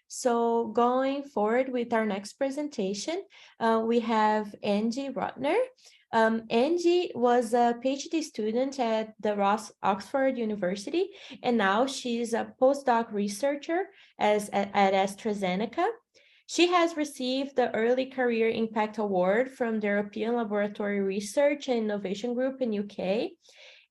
So going forward with our next presentation, we have Antje Rottner. Antje was a PhD student at the Oxford University, and now she's a postdoc researcher at AstraZeneca. She has received the Early Career Impact Award from the European Laboratory Research and Innovation Group in UK.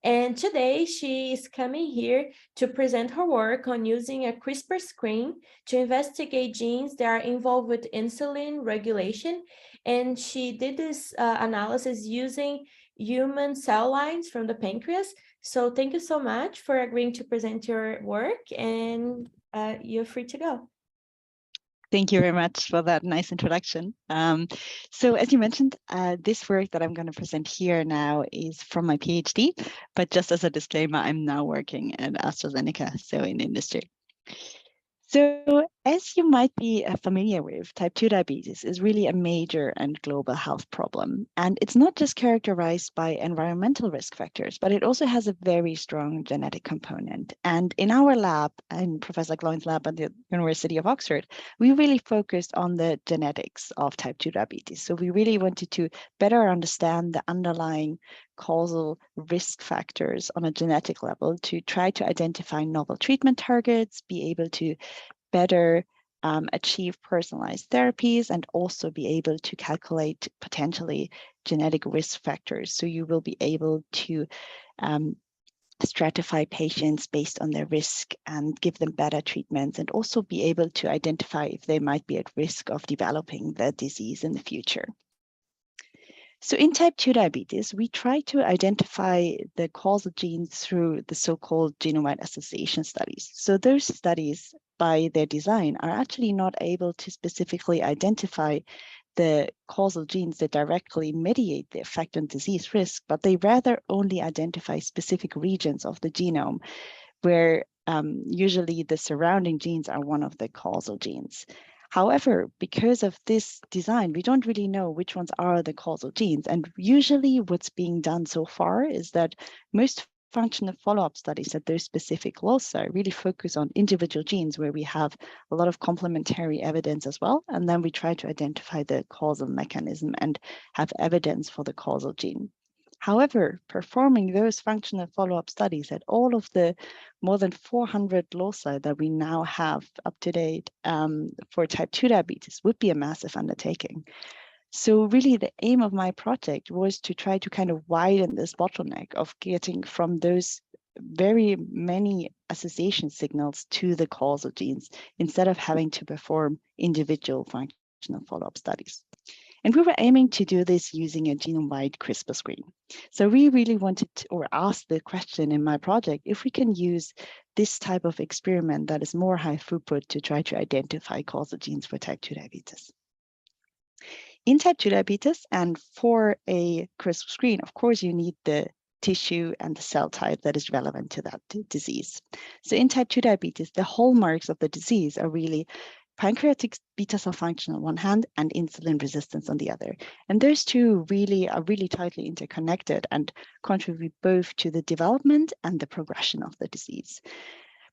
And today she is coming here to present her work on using a CRISPR screen to investigate genes that are involved with insulin regulation. And she did this analysis using human cell lines from the pancreas. So thank you so much for agreeing to present your work, and you're free to go. Thank you very much for that nice introduction. So as you mentioned, this work that I'm going to present here now is from my PhD, but just as a disclaimer, I'm now working at AstraZeneca, so in industry. So as you might be familiar with, type 2 diabetes is really a major and global health problem. And it's not just characterized by environmental risk factors, but it also has a very strong genetic component. And in our lab, in Professor Gloin's lab at the University of Oxford, we really focused on the genetics of type 2 diabetes. So we really wanted to better understand the underlying causal risk factors on a genetic level to try to identify novel treatment targets, be able to better achieve personalized therapies, and also be able to calculate potentially genetic risk factors. So you will be able to stratify patients based on their risk and give them better treatments, and also be able to identify if they might be at risk of developing the disease in the future. So in type 2 diabetes, we try to identify the causal genes through the so-called genome-wide association studies. So those studies, by their design, are actually not able to specifically identify the causal genes that directly mediate the effect on disease risk, but they rather only identify specific regions of the genome where usually the surrounding genes are one of the causal genes. However, because of this design, we don't really know which ones are the causal genes. And usually what's being done so far is that most functional follow-up studies at those specific loci really focus on individual genes where we have a lot of complementary evidence as well. And then we try to identify the causal mechanism and have evidence for the causal gene. However, performing those functional follow-up studies at all of the more than 400 loci that we now have up to date for type 2 diabetes would be a massive undertaking. So really the aim of my project was to try to kind of widen this bottleneck of getting from those very many association signals to the causal genes instead of having to perform individual functional follow-up studies. And we were aiming to do this using a genome-wide CRISPR screen. So we really wanted to, or asked the question in my project, if we can use this type of experiment that is more high throughput to try to identify causal genes for type 2 diabetes. In type 2 diabetes, and for a CRISPR screen, of course, you need the tissue and the cell type that is relevant to that disease. So in type 2 diabetes, the hallmarks of the disease are really pancreatic beta cell function on one hand and insulin resistance on the other. And those two really are really tightly interconnected and contribute both to the development and the progression of the disease.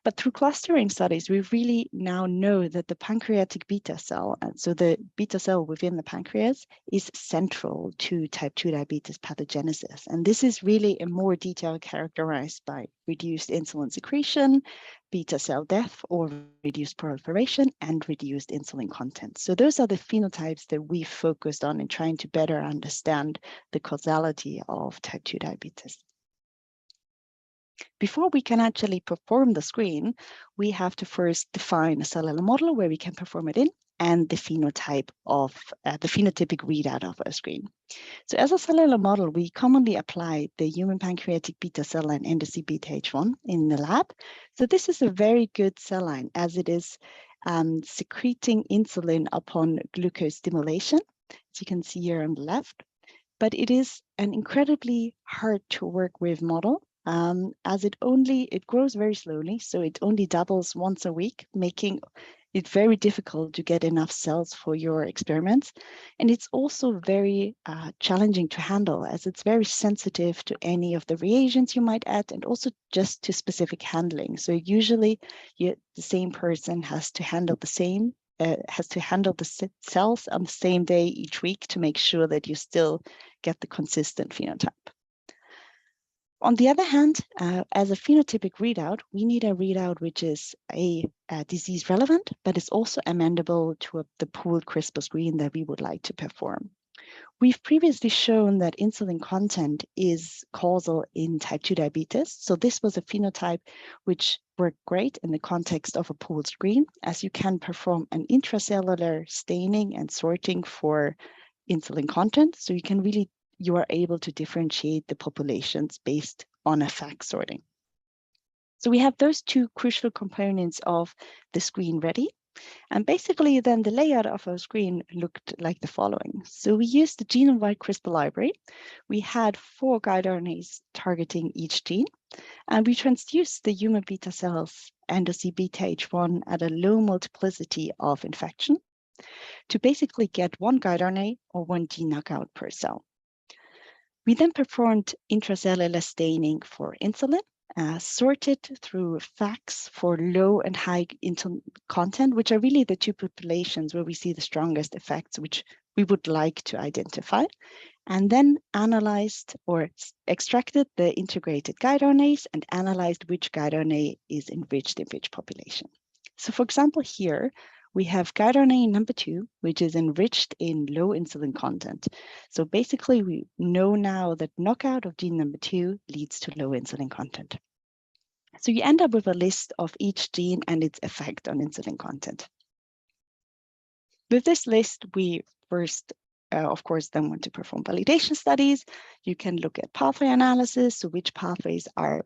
But through clustering studies, we really now know that the pancreatic beta cell, and so the beta cell within the pancreas, is central to type 2 diabetes pathogenesis. And this is really in more detail characterized by reduced insulin secretion, beta cell death or reduced proliferation, and reduced insulin content. So those are the phenotypes that we focused on in trying to better understand the causality of type 2 diabetes. Before we can actually perform the screen, we have to first define a cellular model where we can perform it in, and the phenotype of the phenotypic readout of a screen. So as a cellular model, we commonly apply the human pancreatic beta cell line NDC beta H1 in the lab. So this is a very good cell line as it is secreting insulin upon glucose stimulation, as you can see here on the left. But it is an incredibly hard to work with model. As it grows very slowly, so it only doubles once a week, making it's very difficult to get enough cells for your experiments. And it's also very challenging to handle, as it's very sensitive to any of the reagents you might add, and also just to specific handling. So usually the same person has to handle the cells on the same day each week to make sure that you still get the consistent phenotype. On the other hand, as a phenotypic readout, we need a readout which is a disease relevant, but is also amendable to the pooled CRISPR screen that we would like to perform. We've previously shown that insulin content is causal in type 2 diabetes. So this was a phenotype which worked great in the context of a pooled screen, as you can perform an intracellular staining and sorting for insulin content. So you are able to differentiate the populations based on a FACS sorting. So we have those two crucial components of the screen ready. And basically then the layout of our screen looked like the following. So we used the genome-wide CRISPR library. We had 4 guide RNAs targeting each gene, and we transduced the human beta cells endoc beta H1 at a low multiplicity of infection to basically get 1 guide RNA or 1 gene knockout per cell. We then performed intracellular staining for insulin, sorted through FACS for low and high insulin content, which are really the two populations where we see the strongest effects, which we would like to identify, and then analyzed or extracted the integrated guide RNAs and analyzed which guide RNA is enriched in which population. So for example, here, we have guide RNA number 2, which is enriched in low insulin content. So basically, we know now that knockout of gene number 2 leads to low insulin content. So you end up with a list of each gene and its effect on insulin content. With this list, we first, of course, then want to perform validation studies. You can look at pathway analysis, so which pathways are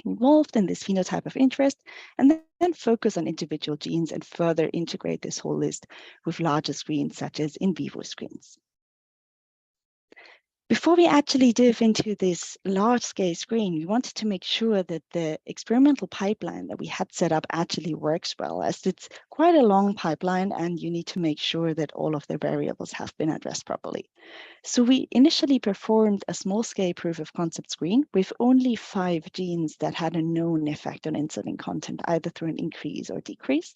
involved in this phenotype of interest, and then focus on individual genes and further integrate this whole list with larger screens, such as in vivo screens. Before we actually dive into this large-scale screen, we wanted to make sure that the experimental pipeline that we had set up actually works well, as it's quite a long pipeline and you need to make sure that all of the variables have been addressed properly. So we initially performed a small-scale proof of concept screen with only 5 genes that had a known effect on insulin content, either through an increase or decrease.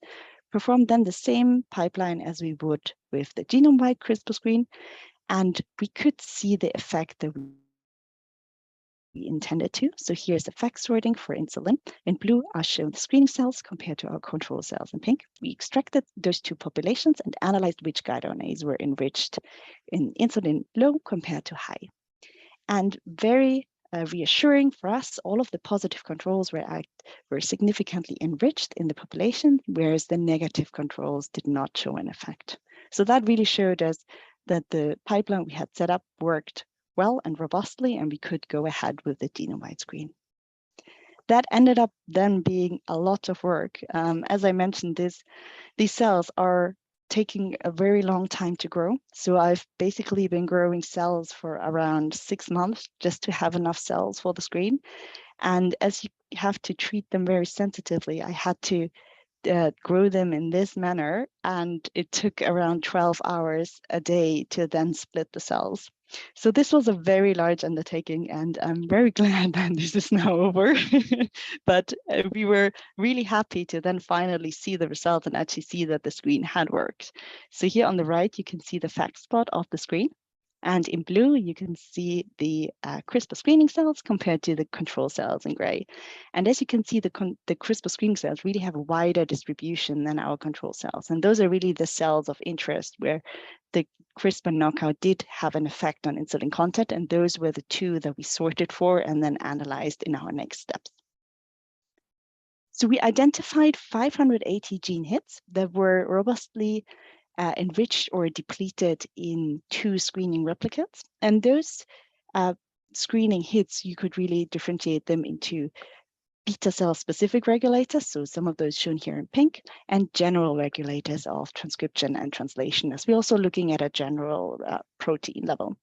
Performed then the same pipeline as we would with the genome-wide CRISPR screen, and we could see the effect that we intended to. So here's the FACS sorting for insulin. In blue are shown the screening cells compared to our control cells in pink. We extracted those two populations and analyzed which guide RNAs were enriched in insulin low compared to high. And very reassuring for us, all of the positive controls were significantly enriched in the population, whereas the negative controls did not show an effect. So that really showed us that the pipeline we had set up worked well and robustly, and we could go ahead with the genome-wide screen. That ended up then being a lot of work. As I mentioned, these cells are taking a very long time to grow. So I've basically been growing cells for around 6 months just to have enough cells for the screen. And as you have to treat them very sensitively, I had to grow them in this manner, and it took around 12 hours a day to then split the cells. So this was a very large undertaking, and I'm very glad that this is now over. But we were really happy to then finally see the result and actually see that the screen had worked. So here on the right, you can see the FACS spot of the screen. And in blue, you can see the CRISPR screening cells compared to the control cells in gray. And as you can see, the CRISPR screening cells really have a wider distribution than our control cells. And those are really the cells of interest where the CRISPR knockout did have an effect on insulin content. And those were the 2 that we sorted for and then analyzed in our next steps. So we identified 580 gene hits that were robustly enriched or depleted in 2 screening replicates. And those screening hits, you could really differentiate them into beta cell specific regulators, so some of those shown here in pink, and general regulators of transcription and translation, as we're also looking at a general protein level.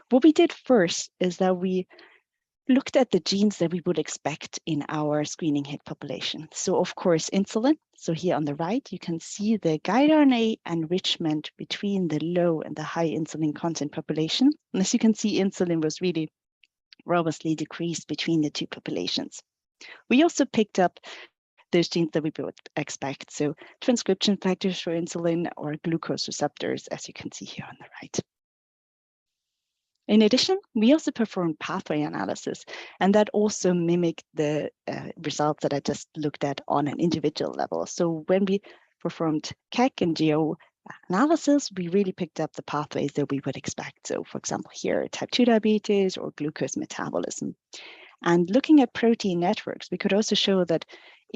What we did first is that we looked at the genes that we would expect in our screening hit population. So of course, insulin. So here on the right, you can see the guide RNA enrichment between the low and the high insulin content population. And as you can see, insulin was really robustly decreased between the two populations. We also picked up those genes that we would expect. So transcription factors for insulin or glucose receptors, as you can see here on the right. In addition, we also performed pathway analysis, and that also mimicked the results that I just looked at on an individual level. So when we performed CAC and GO analysis, we really picked up the pathways that we would expect. So for example, here, type 2 diabetes or glucose metabolism. And looking at protein networks, we could also show that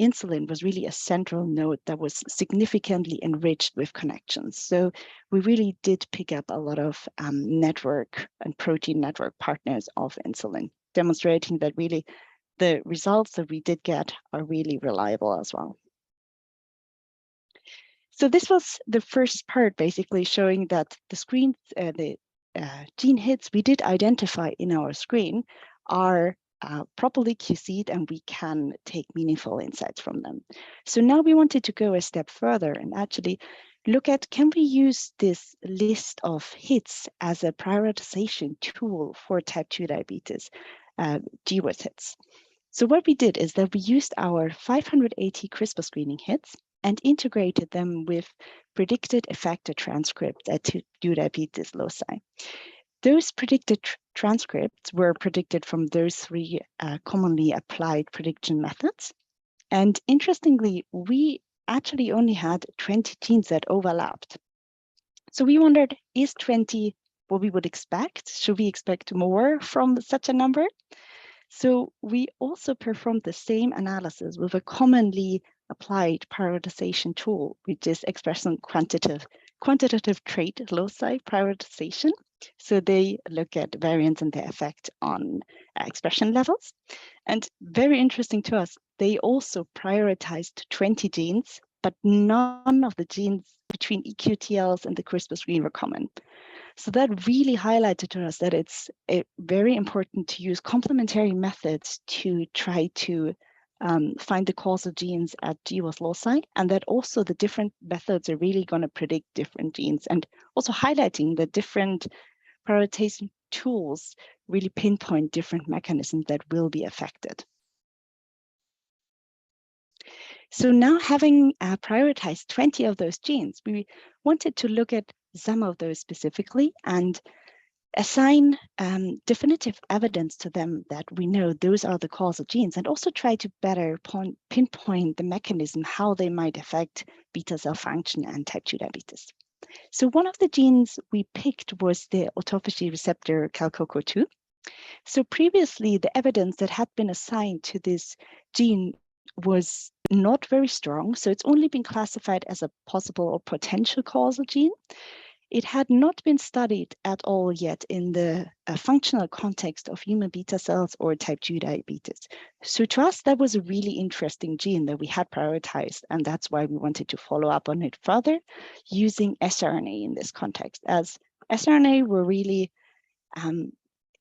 insulin was really a central node that was significantly enriched with connections. So we really did pick up a lot of network and protein network partners of insulin, demonstrating that really the results that we did get are really reliable as well. So this was the first part, basically showing that the screens, the gene hits we did identify in our screen are properly QC'd, and we can take meaningful insights from them. So now we wanted to go a step further and actually look at, can we use this list of hits as a prioritization tool for type 2 diabetes, GWAS hits? So what we did is that we used our 580 CRISPR screening hits and integrated them with predicted effector transcripts at 2 diabetes loci. Those predicted transcripts were predicted from those 3 commonly applied prediction methods. And interestingly, we actually only had 20 genes that overlapped. So we wondered, is 20 what we would expect? Should we expect more from such a number? So we also performed the same analysis with a commonly applied prioritization tool, which is expression quantitative trait loci prioritization. So they look at variants and their effect on expression levels. And very interesting to us, they also prioritized 20 genes, but none of the genes between EQTLs and the CRISPR screen were common. So that really highlighted to us that it's very important to use complementary methods to try to find the causal genes at GWAS loci, and that also the different methods are really going to predict different genes, and also highlighting that different prioritization tools really pinpoint different mechanisms that will be affected. So now, having prioritized 20 of those genes, we wanted to look at some of those specifically and assign definitive evidence to them that we know those are the causal genes, and also try to better pinpoint the mechanism, how they might affect beta cell function and type 2 diabetes. So one of the genes we picked was the autophagy receptor calcoco2. So previously, the evidence that had been assigned to this gene was not very strong. So it's only been classified as a possible or potential causal gene. It had not been studied at all yet in the functional context of human beta cells or type 2 diabetes. So to us, that was a really interesting gene that we had prioritized, and that's why we wanted to follow up on it further using siRNA in this context, as siRNA were really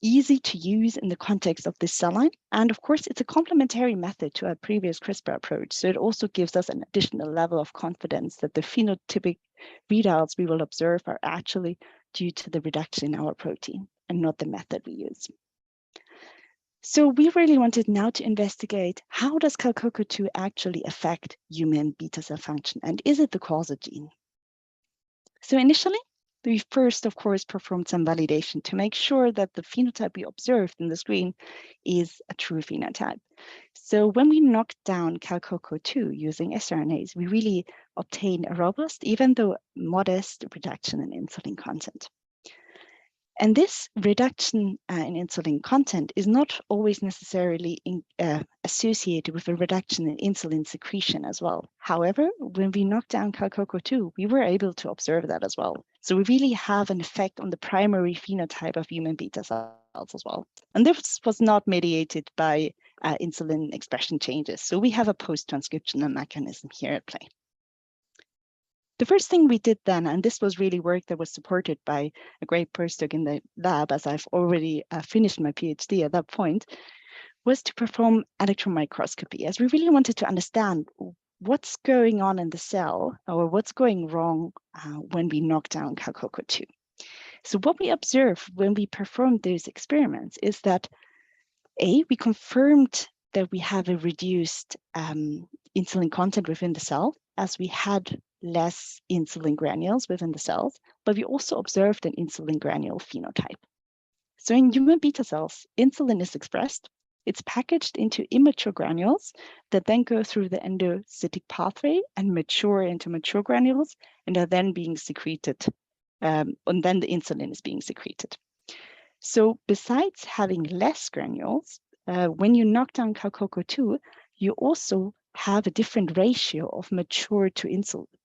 easy to use in the context of this cell line. And of course, it's a complementary method to our previous CRISPR approach. So it also gives us an additional level of confidence that the phenotypic readouts we will observe are actually due to the reduction in our protein and not the method we use. So we really wanted now to investigate, how does calcoco2 actually affect human beta cell function, and is it the causal gene? So initially, we first, of course, performed some validation to make sure that the phenotype we observed in the screen is a true phenotype. So when we knocked down calcoco2 using siRNAs, we really obtained a robust, even though modest, reduction in insulin content. And this reduction in insulin content is not always necessarily associated with a reduction in insulin secretion as well. However, when we knocked down calcoco2, we were able to observe that as well. So we really have an effect on the primary phenotype of human beta cells as well. And this was not mediated by insulin expression changes. So we have a post-transcriptional mechanism here at play. The first thing we did then, and this was really work that was supported by a great postdoc in the lab, as I've already finished my PhD at that point, was to perform electron microscopy, as we really wanted to understand what's going on in the cell or what's going wrong when we knock down CalCoco2. So what we observed when we performed those experiments is that we confirmed that we have a reduced insulin content within the cell, as we had less insulin granules within the cells, but we also observed an insulin granule phenotype. So in human beta cells, insulin is expressed. It's packaged into immature granules that then go through the endocytic pathway and mature into mature granules and are then being secreted. And then the insulin is being secreted. So besides having less granules, when you knock down CalCoco2, you also have a different ratio of mature to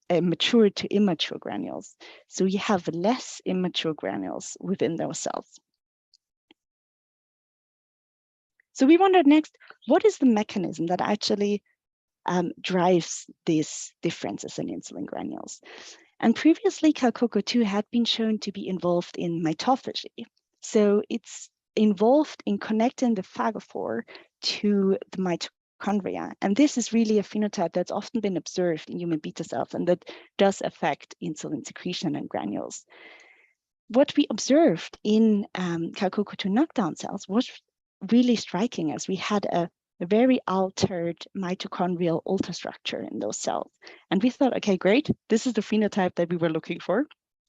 immature granules. So you have less immature granules within those cells. So we wondered next, what is the mechanism that actually drives these differences in insulin granules? And previously, CalCoco2 had been shown to be involved in mitophagy. So it's involved in connecting the phagophore to the mitochondria. And this is really a phenotype that's often been observed in human beta cells and that does affect insulin secretion and granules. What we observed in CalCoco2 knockdown cells was really striking, as we had a very altered mitochondrial ultrastructure in those cells. And we thought, okay, great, this is the phenotype that we were looking for.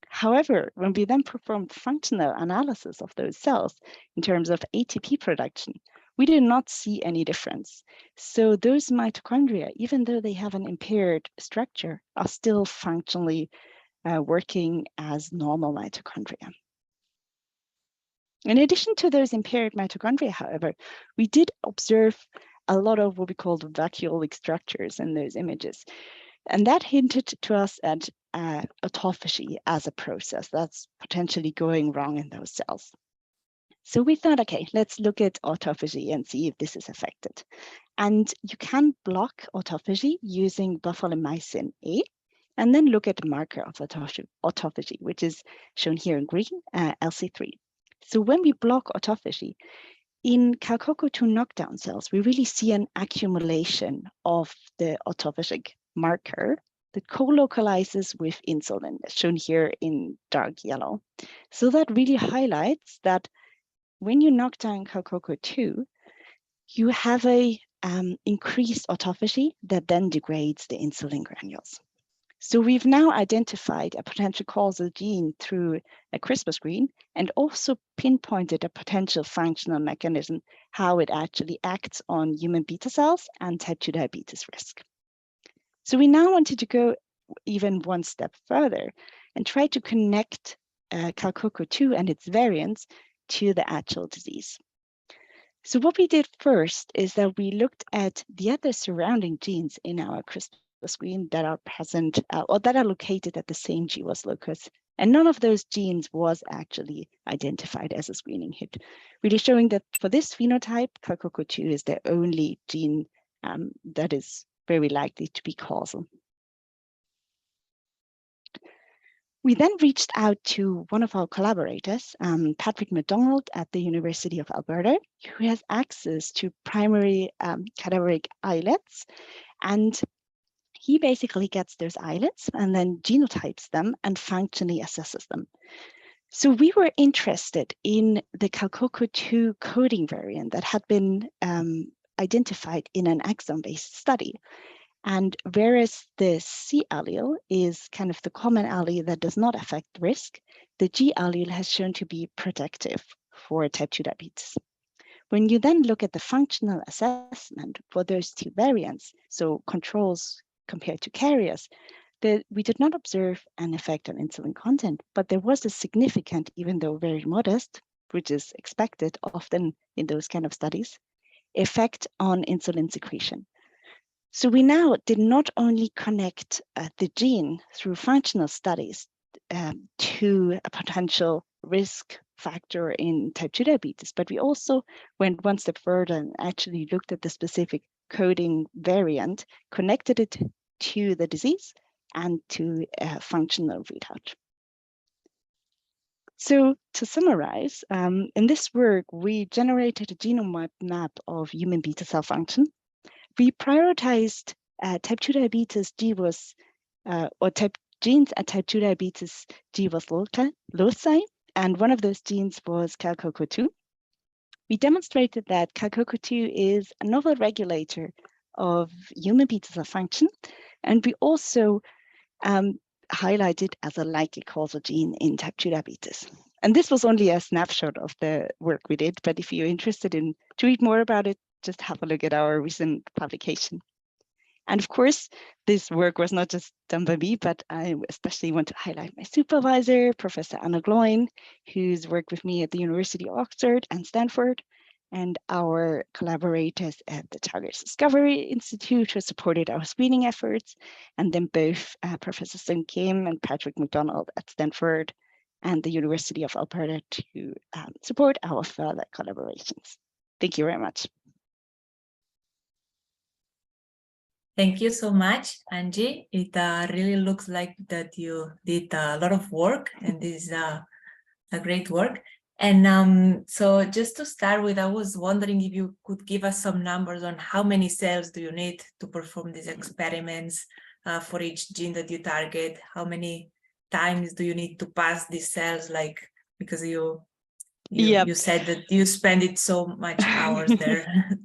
However, when we then performed functional analysis of those cells in terms of ATP production, we did not see any difference. So those mitochondria, even though they have an impaired structure, are still functionally working as normal mitochondria. In addition to those impaired mitochondria, however, we did observe a lot of what we call vacuolic structures in those images. And that hinted to us at autophagy as a process that's potentially going wrong in those cells. So we thought, okay, let's look at autophagy and see if this is affected. And you can block autophagy using buffolimycin A, and then look at the marker of autophagy, which is shown here in green, LC3. So when we block autophagy, in CalCoco2 knockdown cells, we really see an accumulation of the autophagic marker that co-localizes with insulin, as shown here in dark yellow. So that really highlights that when you knock down CalCoco2, you have a increased autophagy that then degrades the insulin granules. So we've now identified a potential causal gene through a CRISPR screen and also pinpointed a potential functional mechanism, how it actually acts on human beta cells and type 2 diabetes risk. So we now wanted to go even one step further and try to connect CalCoco2 and its variants to the actual disease. So what we did first is that we looked at the other surrounding genes in our CRISPR screen that are present or that are located at the same GWAS locus. And none of those genes was actually identified as a screening hit, really showing that for this phenotype, CalCoco2 is the only gene that is very likely to be causal. We then reached out to one of our collaborators, Patrick McDonald at the University of Alberta, who has access to primary cadaveric islets. And he basically gets those islets and then genotypes them and functionally assesses them. So we were interested in the CalCoco2 coding variant that had been identified in an exome-based study. And whereas the C allele is kind of the common allele that does not affect risk, the G allele has shown to be protective for type 2 diabetes. When you then look at the functional assessment for those two variants, so controls compared to carriers, we did not observe an effect on insulin content, but there was a significant, even though very modest, which is expected often in those kind of studies, effect on insulin secretion. So we now did not only connect the gene through functional studies to a potential risk factor in type 2 diabetes, but we also went one step further and actually looked at the specific coding variant, connected it to the disease and to a functional readout. So to summarize, in this work, we generated a genome map of human beta cell function. We prioritized type 2 diabetes GWAS, or genes at type 2 diabetes GWAS loci, and one of those genes was CalCoco2. We demonstrated that CalCoco2 is a novel regulator of human beta cell function, and we also highlighted as a likely causal gene in type 2 diabetes. And this was only a snapshot of the work we did, but if you're interested to read more about it, just have a look at our recent publication. And of course, this work was not just done by me, but I especially want to highlight my supervisor, Professor Anna Gloin, who's worked with me at the University of Oxford and Stanford, and our collaborators at the Target Discovery Institute who supported our screening efforts, and then both Professor Sung Kim and Patrick McDonald at Stanford and the University of Alberta to support our further collaborations. Thank you very much. Thank you so much, Angie. It really looks like that you did a lot of work, and this is a great work. And so just to start with, I was wondering if you could give us some numbers on how many cells do you need to perform these experiments for each gene that you target? How many times do you need to pass these cells? Like, because you said that you spend it so much hours there.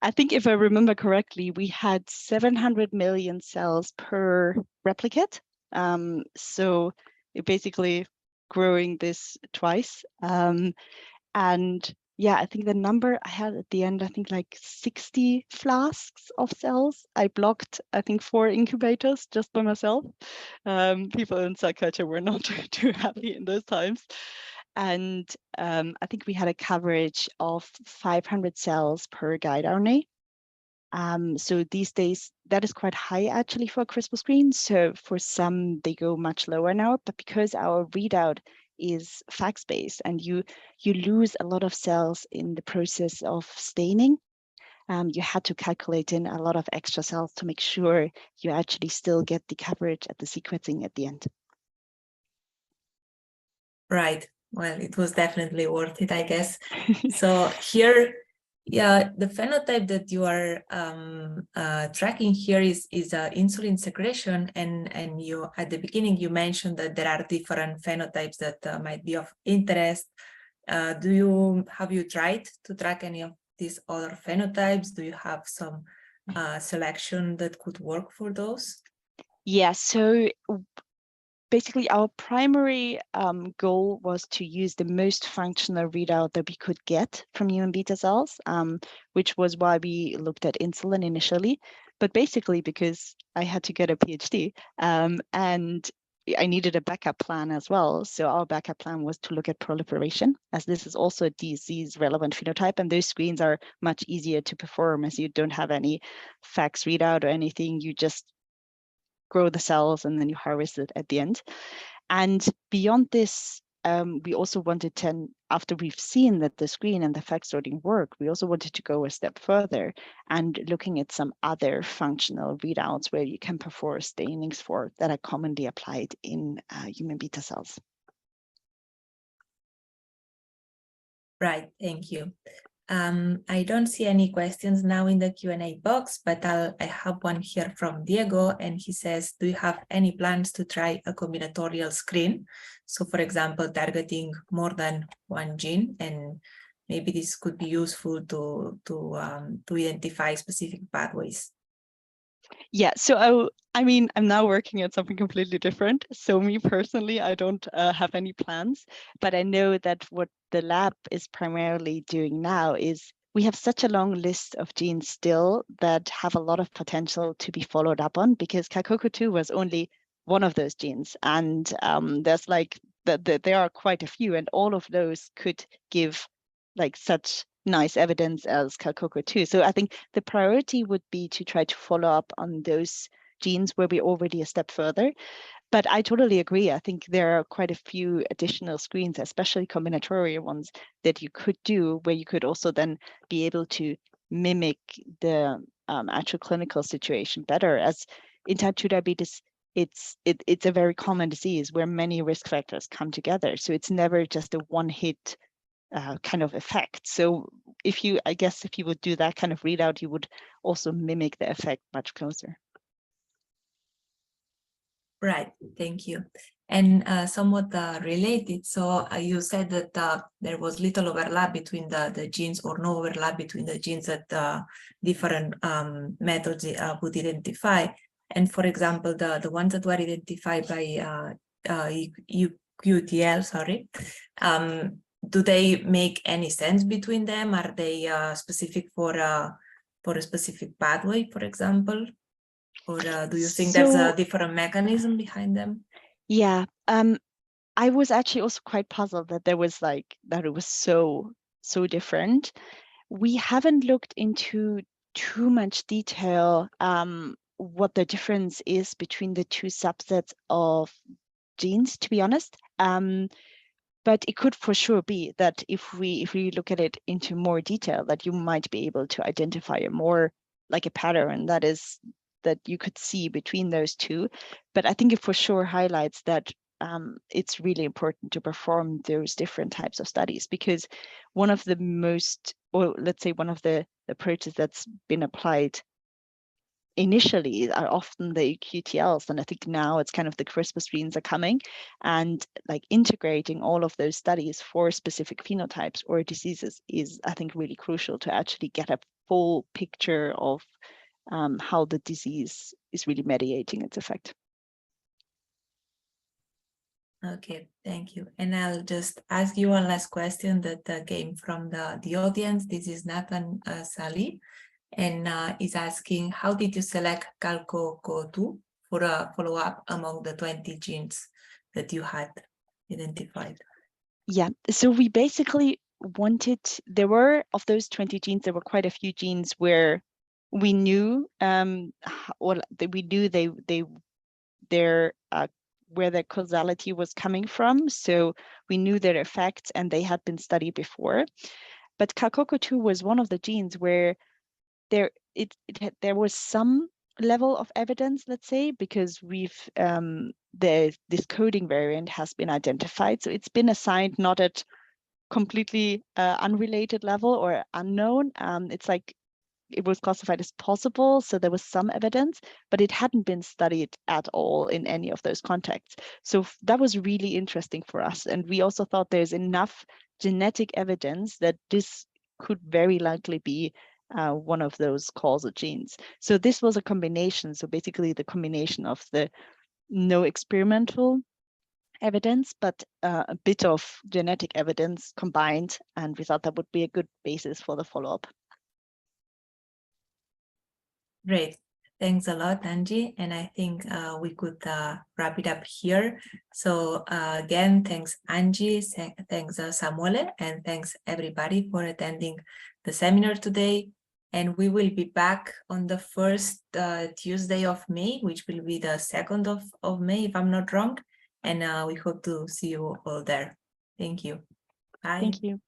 I think if I remember correctly, we had 700 million cells per replicate. So you're basically growing this twice. And yeah, I think the number I had at the end, I think like 60 flasks of cells. I blocked, I think, 4 incubators just by myself. People in cell culture were not too happy in those times. And I think we had a coverage of 500 cells per guide RNA. So these days, that is quite high actually for a CRISPR screen. So for some, they go much lower now, but because our readout is fax-based and you lose a lot of cells in the process of staining, you had to calculate in a lot of extra cells to make sure you actually still get the coverage at the sequencing at the end. Right. Well, it was definitely worth it, I guess. So here, yeah, the phenotype that you are tracking here is insulin secretion, and you at the beginning you mentioned that there are different phenotypes that might be of interest. Have you tried to track any of these other phenotypes? Do you have some selection that could work for those? Yeah, so basically our primary goal was to use the most functional readout that we could get from human beta cells, which was why we looked at insulin initially. But basically because I had to get a PhD and I needed a backup plan as well. So our backup plan was to look at proliferation, as this is also a disease-relevant phenotype, and those screens are much easier to perform as you don't have any fax readout or anything. You just grow the cells and then you harvest it at the end. And beyond this, we also wanted to, after we've seen that the screen and the fax sorting work, we also wanted to go a step further and looking at some other functional readouts where you can perform stainings for that are commonly applied in human beta cells. Right, thank you. I don't see any questions now in the Q&A box, but I have one here from Diego, and he says, do you have any plans to try a combinatorial screen? So for example, targeting more than one gene, and maybe this could be useful to identify specific pathways. Yeah, so I mean, I'm now working at something completely different. So me personally, I don't have any plans, but I know that what the lab is primarily doing now is we have such a long list of genes still that have a lot of potential to be followed up on, because CalCoco2 was only one of those genes. And there's like, there are quite a few, and all of those could give like such nice evidence as CalCoco2. So I think the priority would be to try to follow up on those genes where we're already a step further. But I totally agree. I think there are quite a few additional screens, especially combinatorial ones, that you could do where you could also then be able to mimic the actual clinical situation better. As in type 2 diabetes, it's a very common disease where many risk factors come together. So it's never just a one-hit kind of effect. So I guess if you would do that kind of readout, you would also mimic the effect much closer. Right, thank you. And somewhat related, so you said that there was little overlap between the genes, or no overlap between the genes that different methods would identify. And for example, the ones that were identified by QTL, sorry, do they make any sense between them? Are they specific for a specific pathway, for example? Or do you think there's a different mechanism behind them? Yeah, I was actually also quite puzzled that there was that it was so different. We haven't looked into too much detail what the difference is between the two subsets of genes, to be honest. But it could for sure be that if we look at it into more detail, that you might be able to identify a more like a pattern that you could see between those two. But I think it for sure highlights that it's really important to perform those different types of studies, because one of the most, or let's say one of the approaches that's been applied initially are often the QTLs, and I think now it's kind of the CRISPR screens are coming, and like integrating all of those studies for specific phenotypes or diseases is, I think, really crucial to actually get a full picture of how the disease is really mediating its effect. Okay, thank you. And I'll just ask you one last question that came from the audience. This is Nathan Sali, and is asking, how did you select CalCoco2 for a follow-up among the 20 genes that you had identified? Yeah, so we basically wanted, there were, of those 20 genes, there were quite a few genes where we knew, we knew where their causality was coming from. So we knew their effects and they had been studied before. But CalCoco2 was one of the genes where there was some level of evidence, let's say, because this coding variant has been identified. So it's been assigned not at completely unrelated level or unknown. It's like it was classified as possible, so there was some evidence, but it hadn't been studied at all in any of those contexts. So that was really interesting for us. And we also thought there's enough genetic evidence that this could very likely be one of those causal genes. So this was a combination. So basically the combination of the no experimental evidence, but a bit of genetic evidence combined. And we thought that would be a good basis for the follow-up. Great. Thanks a lot, Antje. And I think we could wrap it up here. So again, thanks, Antje, thanks, Samuele, and thanks everybody for attending the seminar today. And we will be back on the first Tuesday of May, which will be the 2nd of May, if I'm not wrong. And we hope to see you all there. Thank you. Bye. Thank you.